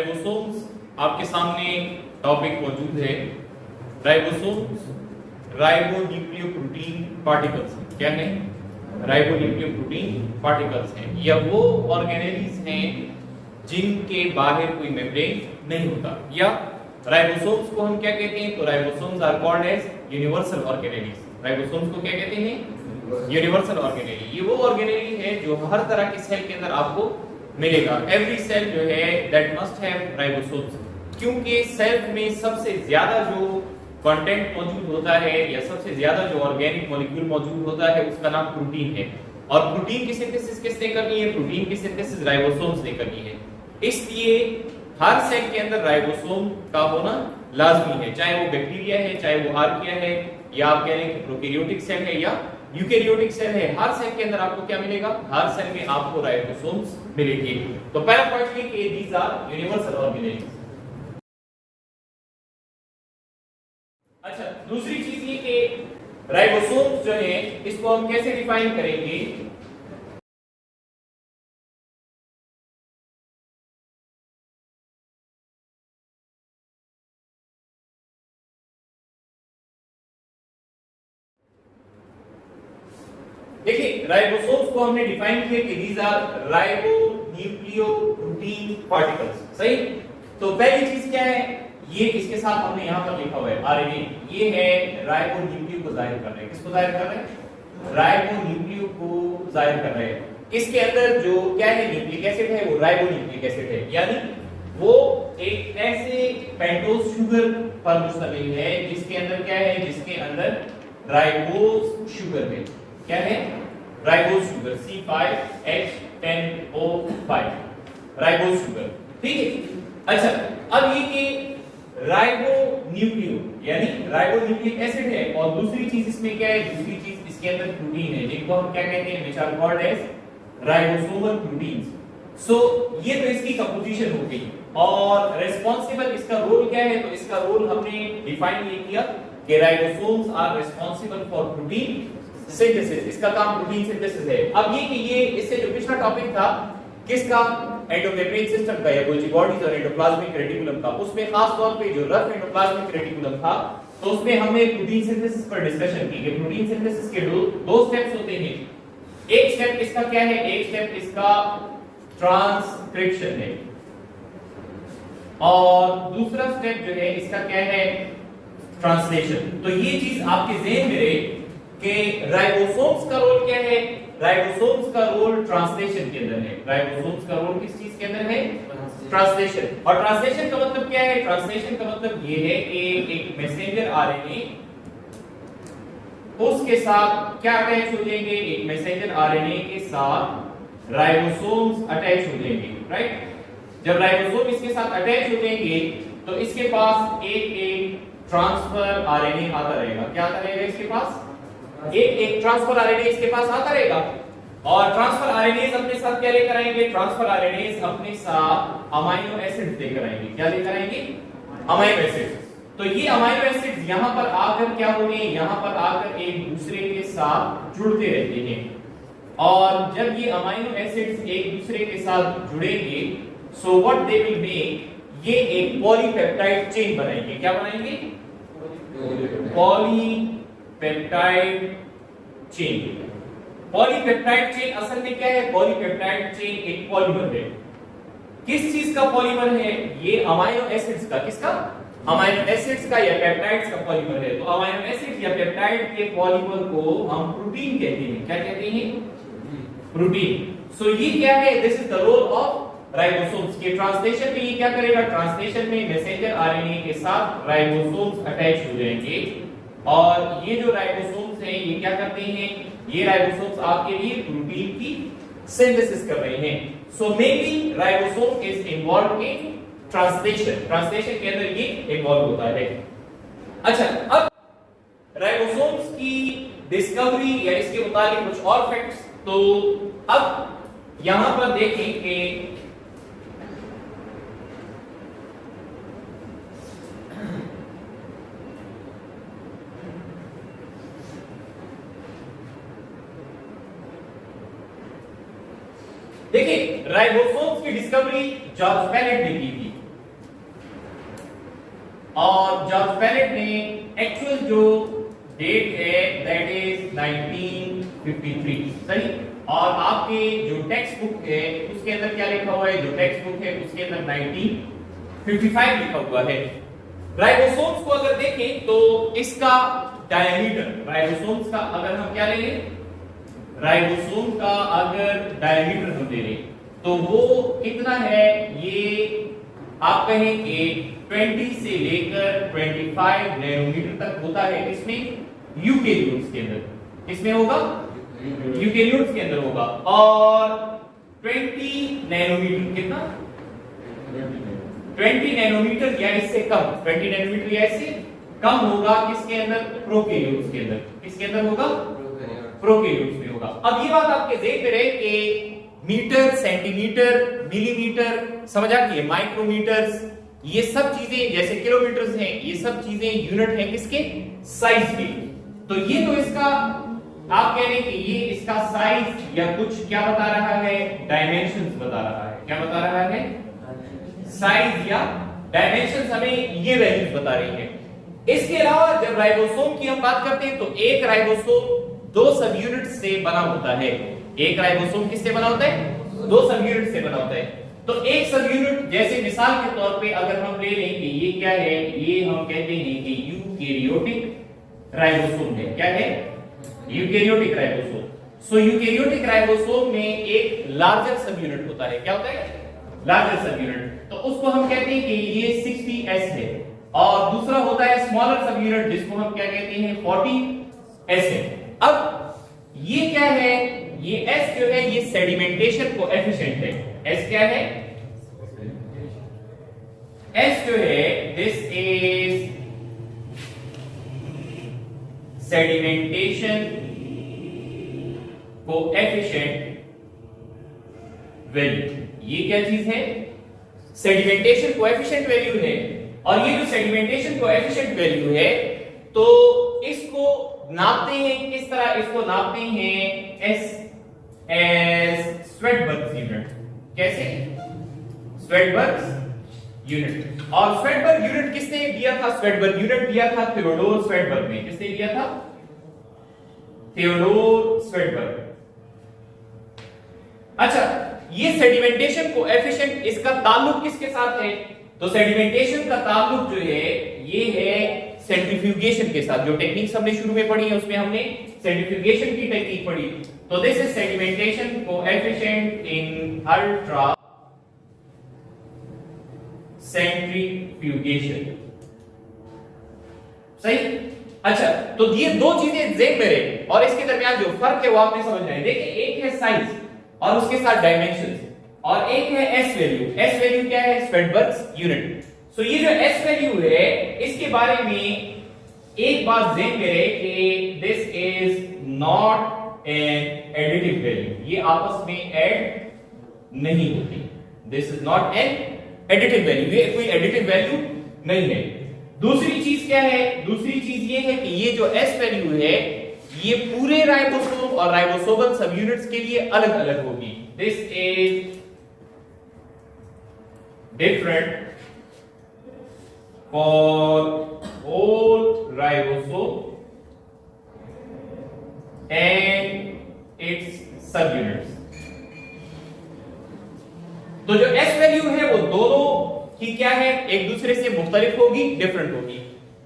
Ribosomes आपके सामने topic मौजूद है। राइबोसोम्स राइबोन्यूक्लियोप्रोटीन पार्टिकल्स क्या है? राइबोन्यूक्लियोप्रोटीन पार्टिकल्स हैं या वो ऑर्गेनेलीज हैं जिनके बाहर कोई मेम्ब्रेन नहीं होता। या राइबोसोम्स को हम क्या कहते हैं? तो ribosomes are called as universal organelles. Ribosomes को क्या कहते हैं? Universal organelle. ये वो ऑर्गेनेली है जो हर तरह के सेल के अंदर आपको मिलेगा। एवरी सेल जो है दैट मस्ट हैव राइबोसोम्स, क्योंकि सेल में सबसे ज्यादा जो कंटेंट मौजूद होता है या सबसे ज्यादा जो ऑर्गेनिक मॉलिक्यूल मौजूद होता है उसका नाम प्रोटीन है। और प्रोटीन की सिंथेसिस किसने करनी है? प्रोटीन की सिंथेसिस राइबोसोम्स ने करनी है। इसलिए हर सेल के अंदर राइबोसोम का होना लाजमी है, चाहे वो बैक्टीरिया है, चाहे वो आर्किया है, या आप कह रहे हैं प्रोकैरियोटिक सेल है या यूकैरियोटिक सेल है। हर सेल के अंदर आपको क्या मिलेगा? हर सेल में आपको राइबोसोम्स मिलेंगे। तो पहला पॉइंट ये कि दीस आर यूनिवर्सल ऑर्गेनेल्स। अच्छा, दूसरी चीज ये कि राइबोसोम्स जो है इसको हम कैसे डिफाइन करेंगे? देखिए, राइबोसोम्स को हमने डिफाइन किया कि दीज आर राइबोन्यूक्लियोप्रोटीन पार्टिकल्स। सही? तो पहली चीज क्या है? ये इसके साथ हमने यहां पर लिखा हुआ है आरएनए। ये है राइबोन्यूक्लियो को जाहिर कर रहे हैं। किसको जाहिर कर रहे हैं? राइबोन्यूक्लियो को जाहिर कर रहे हैं। इसके अंदर जो क्या है? न्यूक्लिक एसिड है, वो राइबोन्यूक्लिक एसिड है, यानी वो एक ऐसे पेंटोज शुगर पर मुश्तमिल है जिसके अंदर क्या है? जिसके अंदर राइबोज शुगर है। क्या है? Ribose sugar C5H10O5 ribose sugar. ठीक है। अच्छा, अब ये कि राइबोन्यूक्लियो यानी राइबोन्यूक्लिक एसिड है, और दूसरी चीज इसमें क्या है? दूसरी चीज इसके अंदर प्रोटीन है जिनको हम क्या कहते हैं? Which are called as ribosomal proteins. So ये तो इसकी कंपोजिशन हो गई। और रिस्पांसिबल इसका रोल क्या है? तो इसका रोल हमने डिफाइन ये किया कि ribosomes are responsible for protein synthesis. इसका काम प्रोटीन सिंथेसिस है। अब ये कि ये इससे जो पिछला टॉपिक था किसका? एंडोमेम्ब्रेन सिस्टम का या गोल्गी बॉडीज और एंडोप्लाज्मिक रेटिकुलम का। उसमें खास तौर पे जो रफ एंडोप्लाज्मिक रेटिकुलम था तो उसमें हमने प्रोटीन सिंथेसिस पर डिस्कशन की कि प्रोटीन सिंथेसिस के दो स्टेप्स होते हैं। एक स्टेप इसका क्या है? एक स्टेप इसका ट्रांसक्रिप्शन है, और दूसरा स्टेप जो है इसका क्या है? ट्रांसलेशन। तो ये चीज आपके ज़हन में रहे कि राइबोसोम्स का रोल क्या है? राइबोसोम्स का रोल ट्रांसलेशन के अंदर है। राइबोसोम्स का रोल किस चीज के अंदर है? ट्रांसलेशन। और ट्रांसलेशन का मतलब क्या है? ट्रांसलेशन का मतलब ये है कि एक मैसेंजर आरएनए उसके साथ क्या अटैच हो जाएंगे? एक मैसेंजर आरएनए के साथ राइबोसोम्स अटैच हो जाएंगे। राइट? जब राइबोसोम इसके साथ अटैच हो जाएंगे तो इसके पास एक ट्रांसफर आरएनए आता रहेगा। क्या आता रहेगा इसके पास? एक ट्रांसफर आरएनए इसके पास आता रहेगा। और ट्रांसफर आरएनएज अपने साथ क्या लेकर आएंगे? ट्रांसफर आरएनएज अपने साथ अमीनो एसिड्स लेकर आएंगे। क्या लेकर आएंगे? Amino acids. तो ये अमीनो एसिड्स यहां पर आकर क्या होंगे? यहां पर आकर एक दूसरे के साथ जुड़ते रहते हैं, और जब ये अमीनो एसिड्स एक दूसरे के साथ जुड़ेंगे so what they will make, ये एक पॉलीपेप्टाइड चेन बनाएंगे। क्या बनाएंगे? Polypeptide chain. पॉलीपेप्टाइड चेन असल में क्या है? पॉलीपेप्टाइड चेन एक पॉलीमर है। किस चीज का पॉलीमर है? ये अमीनो एसिड्स का। किसका? अमीनो एसिड्स का या पेप्टाइड्स का पॉलीमर है। तो अमीनो एसिड या पेप्टाइड के पॉलीमर को हम प्रोटीन कहते हैं। क्या कहते हैं? प्रोटीन। सो ये क्या है? This is the role of ribosomes के ट्रांसलेशन में। ये क्या करेगा? ट्रांसलेशन में मैसेंजर आरएनए के साथ राइबोसोम्स अटैच हो जाएंगे, और ये जो राइबोसोम्स हैं ये क्या करते हैं? ये राइबोसोम्स आपके लिए प्रोटीन की सिंथेसिस कर रहे हैं। So mainly ribosome is involved in translation. Translation के अंदर ये इन्वॉल्व होता है। अच्छा, अब राइबोसोम्स की डिस्कवरी या इसके मुताबिक कुछ और फैक्ट्स। तो अब यहां पर देखें कि देखिए, राइबोसोम्स की डिस्कवरी जॉर्ज पैलेट ने की थी। और जॉर्ज पैलेट ने एक्चुअल जो डेट है दैट इज 1953, सही। और आपके जो टेक्स्ट बुक है उसके अंदर क्या लिखा हुआ है, जो टेक्स्ट बुक है उसके अंदर 1955 लिखा हुआ है। राइबोसोम्स को अगर देखें तो इसका डायमीटर, राइबोसोम्स का अगर हम क्या ले लें, राइबोसोम का अगर डायमीटर हम ले लें तो वो कितना है, ये आप कहें कि 20 से लेकर 25 नैनोमीटर तक होता है। इसमें यूकेरियोट्स के अंदर, इसमें होगा यूकेरियोट्स के अंदर होगा। और 20 नैनोमीटर कितना, 20 नैनोमीटर या इससे कम, 20 नैनोमीटर या इससे कम होगा किसके अंदर, प्रोकैरियोट्स के अंदर। किसके अंदर होगा, प्रोकैरियोट्स में होगा। अब ये बात आपके ज़हन में रहे कि मीटर, सेंटीमीटर, मिलीमीटर, समझ आ गई, माइक्रोमीटर्स, ये सब चीजें जैसे किलोमीटर्स हैं, ये सब चीजें यूनिट हैं किसके, साइज के। तो ये तो इसका आप कह रहे हैं कि ये इसका साइज या कुछ क्या बता रहा है, डायमेंशंस बता रहा है। क्या बता रहा है, साइज या डायमेंशंस हमें ये वैल्यूज बता रही है। इसके अलावा जब राइबोसोम की हम बात करते हैं तो एक राइबोसोम 2 सब यूनिट से बना होता है। एक राइबोसोम किससे बना होता है, 2 सब यूनिट से बना होता है। तो एक सब यूनिट जैसे मिसाल के तौर पे अगर हम ले लें कि ये क्या है, ये हम कहते हैं कि यूकेरियोटिक राइबोसोम है। क्या है, यूकेरियोटिक राइबोसोम। सो यूकेरियोटिक राइबोसोम में एक लार्जर सब यूनिट होता है। क्या होता है, लार्जर सब यूनिट। तो उसको हम कहते हैं कि ये 60s है। और दूसरा होता है स्मॉलर सब यूनिट जिसको हम क्या कहते हैं, 40s है। अब ये क्या है, ये S जो है ये सेडिमेंटेशन कोएफिशिएंट है। S क्या है, S जो है this is sedimentation coefficient value. ये क्या चीज है, सेडिमेंटेशन कोएफिशिएंट वैल्यू है। और ये जो सेडिमेंटेशन कोएफिशिएंट वैल्यू है तो इसको नापते हैं किस तरह, इसको नापते हैं एस एस स्वेडबर्ग यूनिट। कैसे, स्वेडबर्ग यूनिट। और स्वेडबर्ग यूनिट किसने दिया था, स्वेडबर्ग यूनिट दिया था थियोडोर स्वेडबर्ग ने। किसने दिया था, थियोडोर स्वेडबर्ग। अच्छा, ये सेडिमेंटेशन कोएफिशिएंट इसका ताल्लुक किसके साथ है, तो सेडिमेंटेशन का ताल्लुक जो है ये है सेंट्रीफ्यूगेशन के साथ। जो टेक्निक्स हमने शुरू में पढ़ी है उसमें हमने सेंट्रीफ्यूगेशन की टेक्निक पढ़ी। तो this is sedimentation coefficient in ultra centrifugation, सही। अच्छा, तो ये दो चीजें ज़हन में रहे और इसके दरमियान जो फर्क है वो आपने समझना है। देखिए, एक है साइज और उसके साथ डायमेंशंस, और एक है एस वैल्यू। एस वैल्यू क्या है, स्वेडबर्ग यूनिट। सो ये जो एस वैल्यू है इसके बारे में एक बात ध्यान में रहे कि this is not an additive value. ये आपस में ऐड नहीं होती। This is not an additive value, ये कोई एडिटिव वैल्यू नहीं है। दूसरी चीज क्या है, दूसरी चीज ये है कि ये जो एस वैल्यू है ये पूरे राइबोसोम और राइबोसोमल सब यूनिट्स के लिए अलग अलग होगी। This is different for whole ribosome and its subunits। तो जो S वैल्यू है वो दोनों की क्या है, एक दूसरे से मुख्तलिफ होगी, डिफरेंट होगी।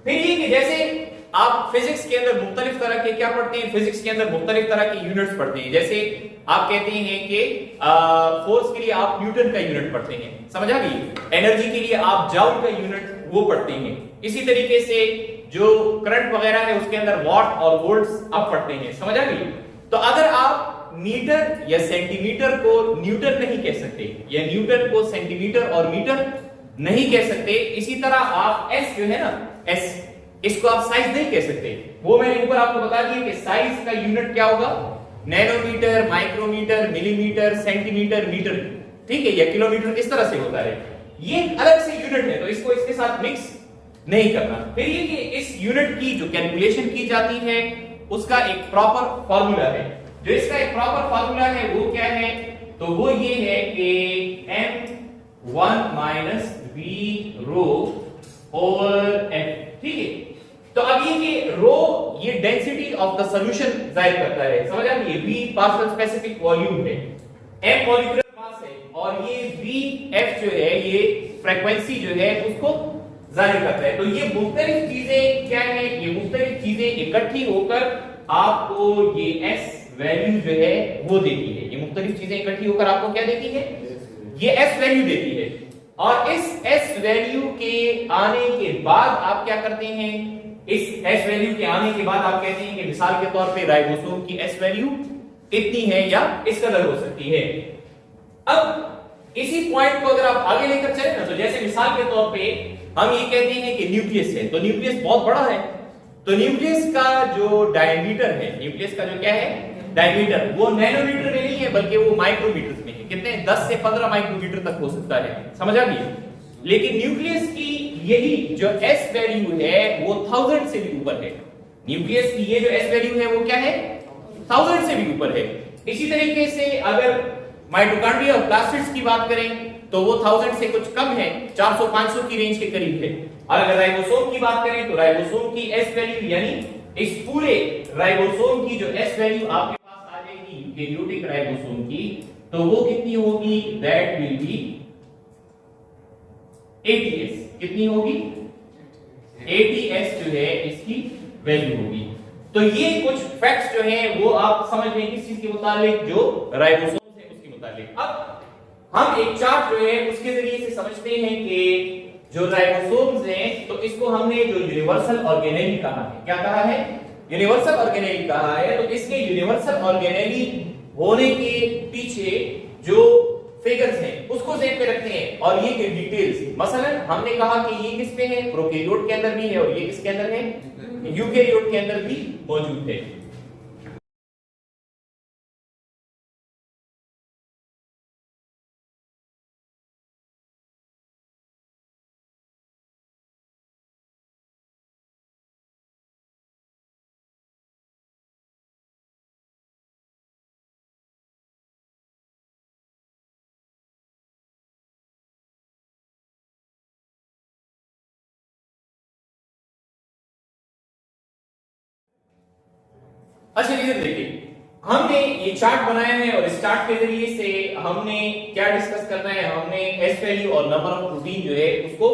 फिर ये कि जैसे आप फिजिक्स के अंदर मुख्तलिफ तरह के क्या पढ़ते हैं, फिजिक्स के अंदर मुख्तलिफ तरह के यूनिट्स पढ़ते हैं। जैसे आप कहते हैं कि फोर्स के लिए आप न्यूटन का यूनिट पढ़ते हैं, समझ आ गई। एनर्जी के लिए आप जाउल का यूनिट वो पढ़ते हैं। इसी तरीके से जो करंट वगैरह है उसके अंदर वॉट और वोल्ट्स आप पढ़ते हैं, समझ आ गई। तो अगर आप मीटर या सेंटीमीटर को न्यूटन नहीं कह सकते या न्यूटन को सेंटीमीटर और मीटर नहीं कह सकते, इसी तरह आप एस जो है ना, एस, इसको आप साइज नहीं कह सकते। वो मैंने ऊपर आपको बता दिया कि साइज का यूनिट क्या होगा, nanometre, micrometre, millimetre, centimetre, metre, ठीक है, या किलोमीटर, इस तरह से होता है। ये अलग से यूनिट है तो इसको इसके साथ मिक्स नहीं करना। फिर ये कि इस यूनिट की जो कैलकुलेशन की जाती है उसका एक प्रॉपर फार्मूला है। जो इसका एक प्रॉपर फार्मूला है वो क्या है, तो वो ये है कि m1 - v ρ ओवर एफ, ठीक है। तो अब ये कि रो ये डेंसिटी ऑफ द सॉल्यूशन जाहिर करता है, समझ आ गई? v पार्शियल स्पेसिफिक वॉल्यूम है, m मॉलिक्यूलर मास है, और ये vf जो है ये फ्रीक्वेंसी जो है उसको जाहिर करता है। तो ये मुख्तलिफ चीजें क्या है, ये मुख्तलिफ चीजें इकट्ठी होकर आपको ये s वैल्यू जो है वो देती है। ये मुख्तलिफ चीजें इकट्ठी होकर आपको क्या देती है, ये s वैल्यू देती है। और इस s वैल्यू के आने के बाद आप क्या करते हैं, इस s वैल्यू के आने के बाद आप कहते हैं कि मिसाल के तौर पे राइबोसोम की s वैल्यू इतनी है या इस कदर हो सकती है। अब इसी पॉइंट को अगर आप आगे लेकर चले ना, तो जैसे मिसाल के तौर पे हम ये कहते हैं कि न्यूक्लियस है, तो न्यूक्लियस बहुत बड़ा है, तो न्यूक्लियस का जो डायमीटर है, न्यूक्लियस का जो क्या है डायमीटर, वो नैनोमीटर में नहीं है बल्कि वो माइक्रोमीटर में है। कितने 10 से 15 माइक्रोमीटर तक हो सकता है, समझ आ गई? लेकिन न्यूक्लियस की यही जो s वैल्यू है वो 1000 से भी ऊपर है। न्यूक्लियस की ये जो s वैल्यू है वो क्या है, 1000 से भी ऊपर है। इसी तरीके से अगर माइटोकॉन्ड्रिया और प्लास्टिड्स की बात करें तो वो 1000 से कुछ कम है, 400-500 की रेंज के करीब है। और अगर राइबोसोम की बात करें तो राइबोसोम की s वैल्यू यानी इस पूरे राइबोसोम की जो s वैल्यू आपके पास आ जाएगी यूकेरियोटिक राइबोसोम की, तो वो कितनी होगी, दैट विल बी 80s। कितनी होगी, 80s जो है इसकी वैल्यू होगी। तो ये कुछ फैक्ट्स जो हैं वो आप समझ लें किस चीज के मुताबिक, जो राइबोसोम है उसके मुताबिक। अब हम एक चार्ट जो है उसके जरिए से समझते हैं कि जो राइबोसोम्स हैं तो इसको हमने जो यूनिवर्सल ऑर्गेनेली कहा है, क्या कहा है, यूनिवर्सल ऑर्गेनेली कहा है। तो इसके यूनिवर्सल ऑर्गेनेली होने के पीछे जो फिगर्स हैं उसको ज़हन में रखते हैं, और ये के डिटेल्स, मसलन हमने कहा कि ये किस पे है, प्रोकैरियोट के अंदर भी है, और ये किसके अंदर है, यूकेरियोट के अंदर भी मौजूद है। अच्छा इधर देखिए, हमने ये चार्ट बनाया है और इस चार्ट के जरिए से हमने क्या डिस्कस करना है, हमने एस वैल्यू और नंबर ऑफ प्रोटीन जो है उसको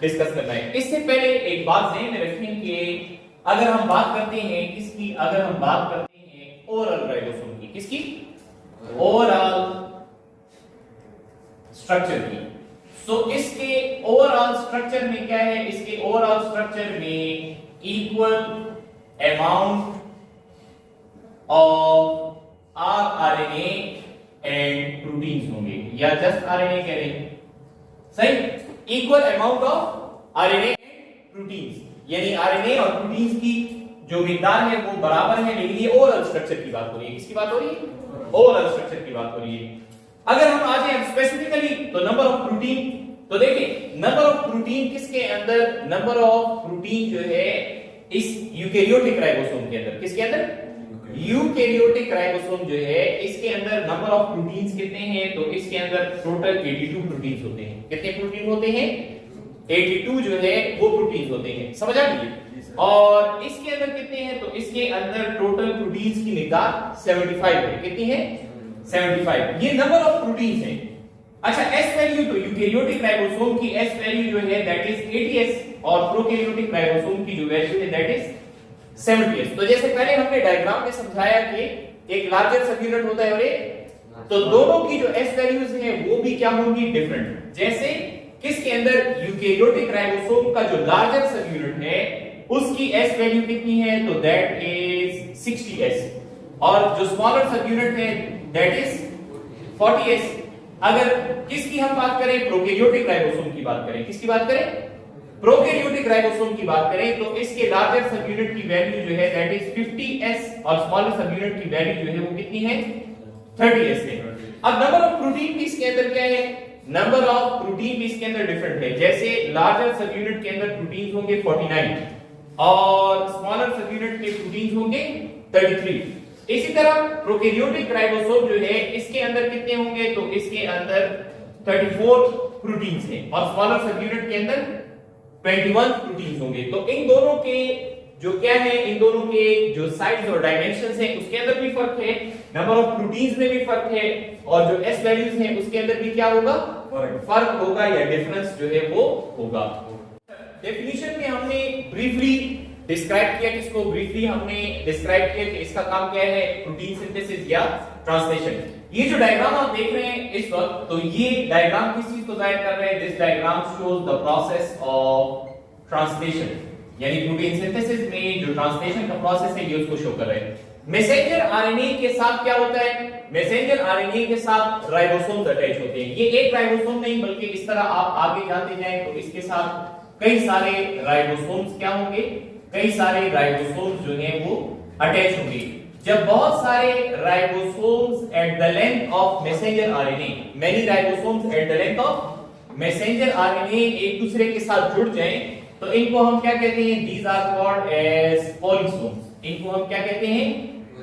डिस्कस करना है। इससे पहले एक बात ध्यान में रखें कि अगर हम बात करते हैं किसकी, अगर हम बात करते हैं ओवरऑल राइबोसोम की, किसकी, ओवरऑल स्ट्रक्चर की, सो इसके ओवरऑल स्ट्रक्चर में क्या है, इसके ओवरऑल स्ट्रक्चर में equal amount of rRNA and proteins होंगे, या जस्ट RNA कह रहे हैं, सही, equal amount of RNA and proteins, यानी RNA और प्रोटीन्स की जो मिकदार है वो बराबर है। लेकिन ये ओवरऑल स्ट्रक्चर की बात हो रही है, किसकी बात हो रही है, ओवरऑल स्ट्रक्चर की बात हो रही है। अगर हम आ जाए स्पेसिफिकली तो नंबर ऑफ प्रोटीन, तो देखिए नंबर ऑफ प्रोटीन किसके अंदर, नंबर ऑफ प्रोटीन जो है इस यूकेरियोटिक राइबोसोम के अंदर, किसके अंदर, यूकेरियोटिक राइबोसोम जो है इसके अंदर नंबर ऑफ प्रोटीन्स कितने हैं, तो इसके अंदर टोटल 82 प्रोटीन्स होते हैं। कितने प्रोटीन होते हैं, 82 जो है वो प्रोटीन्स होते हैं, समझ आ गई? और इसके अंदर कितने हैं, तो इसके अंदर टोटल प्रोटीन्स की मिकदार 75 है। कितनी है, 75। ये नंबर ऑफ प्रोटीन्स हैं। अच्छा एस वैल्यू, तो यूकेरियोटिक राइबोसोम की एस वैल्यू जो है दैट इज 80s, और प्रोकैरियोटिक राइबोसोम की जो वैल्यू है दैट इज 70s। तो जैसे पहले हमने डायग्राम में समझाया कि एक लार्जर सब यूनिट होता है और एक, तो दोनों की जो एस वैल्यूज हैं वो भी क्या होंगी, डिफरेंट। जैसे किसके अंदर, यूकेरियोटिक राइबोसोम का जो लार्जर सब यूनिट है उसकी एस वैल्यू कितनी है, तो दैट इज 60s, और जो स्मॉलर सब यूनिट है दैट इज 40s। अगर किसकी हम बात करें, प्रोकैरियोटिक राइबोसोम की बात करें, किसकी बात करें, प्रोकैरियोटिक राइबोसोम की बात करें, तो इसके लार्जर सब यूनिट की वैल्यू जो है दैट इज 50s, और स्मॉलर सब यूनिट की वैल्यू जो है वो कितनी है, 30s है। अब नंबर ऑफ प्रोटीन भी इसके अंदर क्या है, नंबर ऑफ प्रोटीन भी इसके अंदर डिफरेंट है। जैसे लार्जर सब यूनिट के अंदर प्रोटीन होंगे 49, और स्मॉलर सब यूनिट के प्रोटीन होंगे 33। इसी तरह प्रोकैरियोटिक राइबोसोम जो है इसके अंदर कितने होंगे, तो इसके अंदर 34 प्रोटीन्स हैं, और स्मॉलर सब यूनिट के अंदर 21 प्रोटीन्स होंगे। तो इन दोनों के जो क्या है, इन दोनों के जो साइज और डायमेंशंस हैं उसके अंदर भी फर्क है, नंबर ऑफ प्रोटीन्स में भी फर्क है, और जो एस वैल्यूज हैं उसके अंदर भी क्या होगा, फर्क होगा या डिफरेंस जो है वो होगा। डेफिनेशन में हमने ब्रीफली डिस्क्राइब किया, किसको ब्रीफली हमने डिस्क्राइब किया कि इसका काम क्या है, प्रोटीन सिंथेसिस या ट्रांसलेशन। ये जो डायग्राम आप देख रहे हैं इस वक्त, तो ये डायग्राम किस चीज को जाहिर कर रहे हैं, this diagram shows the process of translation, यानी प्रोटीन सिंथेसिस में जो ट्रांसलेशन का प्रोसेस है ये उसको शो कर रहे हैं। मैसेंजर आरएनए के साथ क्या होता है, मैसेंजर आरएनए के साथ राइबोसोम्स अटैच होते हैं। ये एक राइबोसोम नहीं बल्कि इस तरह आप आगे जाते जाएं तो इसके साथ कई सारे राइबोसोम्स क्या होंगे, कई सारे राइबोसोम्स जो हैं वो अटैच होंगे। जब बहुत सारे ribosomes at the length of messenger RNA, many ribosomes at the length of messenger RNA एक दूसरे के साथ जुड़ जाएं तो इनको हम क्या कहते हैं, दीज आर कॉल्ड एज पॉलीसोम्स। इनको हम क्या कहते हैं,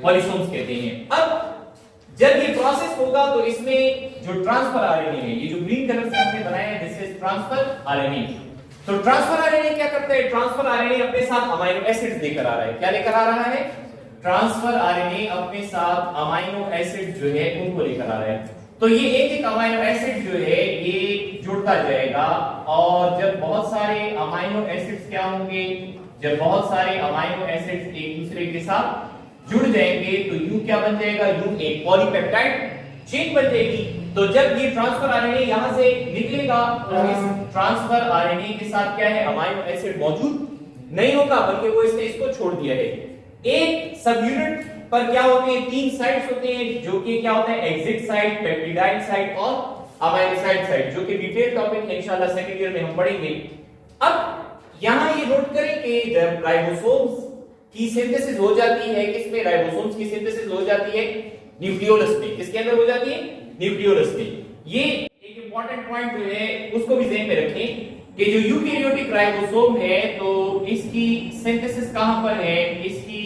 पॉलीसोम्स कहते हैं। अब जब ये प्रोसेस होगा तो इसमें जो ट्रांसफर आरएनए है, ये जो ग्रीन कलर से हमने बनाया है, दिस इज ट्रांसफर आरएनए। तो ट्रांसफर आरएनए क्या करता है, ट्रांसफर आरएनए अपने साथ अमीनो एसिड्स लेकर आ रहा है। क्या लेकर आ रहा है, ट्रांसफर आरएनए अपने साथ अमीनो एसिड जो है उनको लेकर आ रहा है। तो ये एक एक अमीनो एसिड जो है ये जुड़ता जाएगा, और जब बहुत सारे अमीनो एसिड्स क्या होंगे, जब बहुत सारे अमीनो एसिड्स एक दूसरे के साथ जुड़ जाएंगे तो यू क्या बन जाएगा, यू एक पॉलीपेप्टाइड चेन बन जाएगी। तो जब ये ट्रांसफर आरएनए यहां से निकलेगा तो इस ट्रांसफर आरएनए के साथ क्या है, अमीनो एसिड मौजूद नहीं होगा, बल्कि वो इसने इसको छोड़ दिया है। एक सब यूनिट पर क्या होते हैं, 3 साइट्स होते हैं, जो कि क्या होता है, एग्जिट साइट, पेप्टिडाइल साइट और अमाइलोसाइड साइट, जो कि डिटेल टॉपिक है, इंशाल्लाह सेकंड ईयर में हम पढ़ेंगे। अब यहां ये नोट करें कि जब राइबोसोम्स की सिंथेसिस हो जाती है, किसमें, राइबोसोम्स की सिंथेसिस हो जाती है न्यूक्लियोलस में। किसके अंदर हो जाती है, न्यूक्लियोलस में। ये एक इंपॉर्टेंट पॉइंट जो है उसको भी ध्यान में रखें कि जो यूकेरियोटिक राइबोसोम है तो इसकी सिंथेसिस कहां पर है, इसकी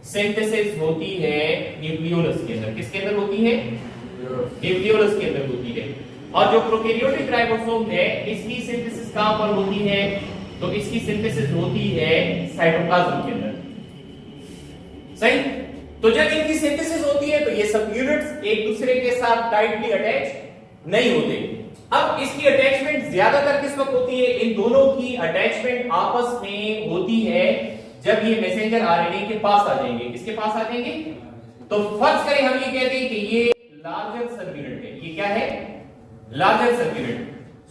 सिंथेसिस होती है न्यूक्लियोलस के अंदर। किसके अंदर होती है, न्यूक्लियोलस के अंदर होती है। और जो प्रोकैरियोटिक राइबोसोम है इसकी सिंथेसिस कहां पर होती है, तो इसकी सिंथेसिस होती है साइटोप्लाज्म के अंदर। सही। तो जब इनकी सिंथेसिस होती है तो ये सब यूनिट्स एक दूसरे के साथ टाइटली अटैच नहीं होते। अब इसकी अटैचमेंट ज्यादातर किस वक्त होती है, इन दोनों की अटैचमेंट आपस में होती है जब ये मैसेंजर आरएनए के पास आ जाएंगे। किसके पास आ जाएंगे, तो फर्ज करें हम ये कहते हैं कि ये लार्जर सब यूनिट है। ये क्या है, लार्जर सब यूनिट।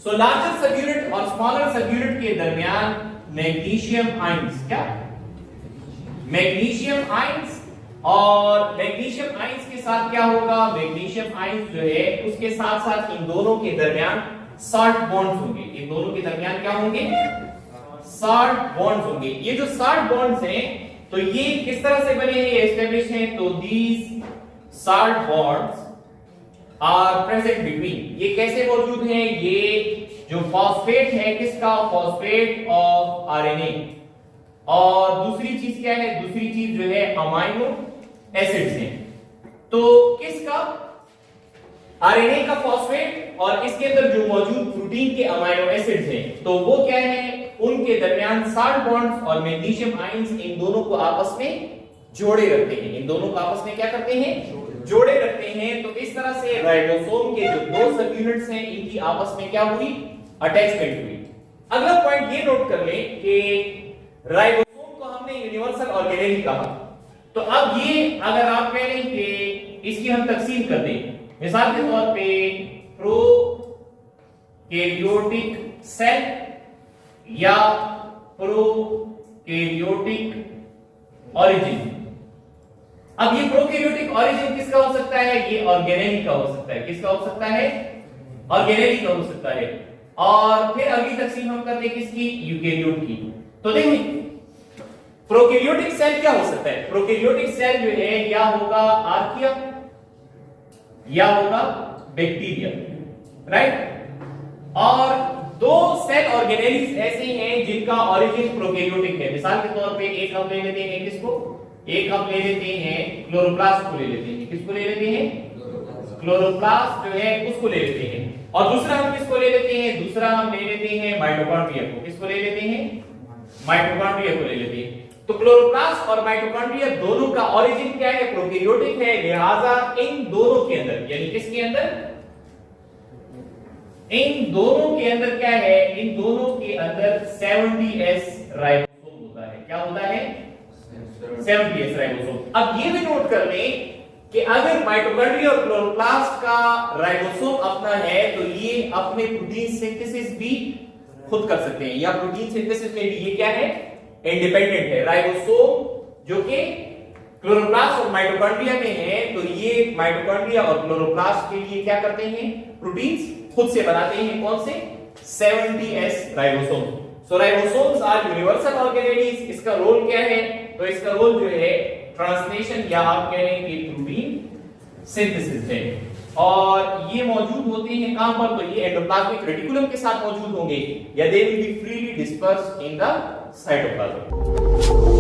सो लार्जर सब यूनिट और स्मॉलर सब यूनिट के दरमियान मैग्नीशियम आयंस, क्या, मैग्नीशियम आयंस, और मैग्नीशियम आयंस के साथ क्या होगा, मैग्नीशियम आयंस जो है उसके साथ साथ इन दोनों के दरमियान साल्ट बॉन्ड्स होंगे। इन दोनों के दरमियान क्या होंगे, साल्ट बॉन्ड्स होंगे। ये जो साल्ट बॉन्ड्स हैं तो ये किस तरह से बने हैं, ये एस्टैब्लिश हैं, तो these salt bonds are present between, ये कैसे मौजूद हैं, ये जो फॉस्फेट है, किसका, फॉस्फेट ऑफ आरएनए, और दूसरी चीज क्या है, दूसरी चीज जो है अमाइनो एसिड्स हैं। तो किसका, आरएनए का फॉस्फेट और इसके अंदर जो मौजूद प्रोटीन के अमाइनो एसिड्स हैं, तो वो क्या है, उनके दरमियान साल्ट बॉन्ड्स और मैग्नीशियम आयंस इन दोनों को आपस में जोड़े रखते हैं। इन दोनों को आपस में क्या करते हैं, जोड़े रखते हैं। तो इस तरह से राइबोसोम के जो 2 सब यूनिट्स हैं इनकी आपस में क्या हुई, अटैचमेंट हुई। अगला पॉइंट ये नोट कर लें कि राइबोसोम को हमने यूनिवर्सल ऑर्गेनेल कहा। तो अब ये अगर आप कह लें कि इसकी हम तकसीम कर दें, मिसाल के तौर पे प्रोकैरियोटिक सेल या प्रोकैरियोटिक ऑरिजिन। अब ये प्रोकैरियोटिक ऑरिजिन किसका हो सकता है, ये ऑर्गेनेल का हो सकता है। किसका हो सकता है, ऑर्गेनेल का हो सकता है। और फिर अगली तकसीम हम करते हैं किसकी, यूकेरियोट की। तो देखिए प्रोकैरियोटिक सेल क्या हो सकता है, प्रोकैरियोटिक सेल जो है या होगा आर्किया या होगा बैक्टीरिया, राइट। और 2 सेल ऑर्गेनेल्स ऐसे हैं जिनका ऑरिजिन प्रोकैरियोटिक है। मिसाल के तौर पे एक हम ले लेते हैं, किसको, एक हम ले लेते हैं क्लोरोप्लास्ट को ले लेते हैं। किसको ले लेते हैं, क्लोरोप्लास्ट जो है उसको ले लेते हैं। और दूसरा हम किसको ले लेते हैं, दूसरा हम ले लेते हैं माइटोकॉन्ड्रिया को। किसको ले लेते हैं, माइटोकॉन्ड्रिया को ले लेते हैं। तो क्लोरोप्लास्ट और माइटोकॉन्ड्रिया दोनों का ओरिजिन क्या है, प्रोकैरियोटिक है, लिहाजा इन दोनों के अंदर, यानी किसके अंदर, इन दोनों के अंदर क्या है, इन दोनों के अंदर 70S राइबोसोम होता है। क्या होता है, 70S राइबोसोम। अब ये भी नोट कर लें कि अगर माइटोकॉन्ड्रिया और क्लोरोप्लास्ट का राइबोसोम अपना है तो ये अपने प्रोटीन सिंथेसिस भी खुद कर सकते हैं, या प्रोटीन सिंथेसिस में भी ये क्या है, इंडिपेंडेंट है। राइबोसोम जो कि क्लोरोप्लास्ट और माइटोकॉन्ड्रिया में है, तो ये माइटोकॉन्ड्रिया और क्लोरोप्लास्ट के लिए क्या करते हैं, प्रोटीन्स खुद से बनाते हैं। कौन से, 70S ribosome. So ribosomes are universal organelles. इसका रोल क्या है, तो इसका रोल जो है ट्रांसलेशन या आप कह लें कि प्रोटीन सिंथेसिस है। और ये मौजूद होते हैं कहां पर, तो ये एंडोप्लाज्मिक रेटिकुलम के साथ मौजूद होंगे, या they will be freely dispersed in the cytoplasm.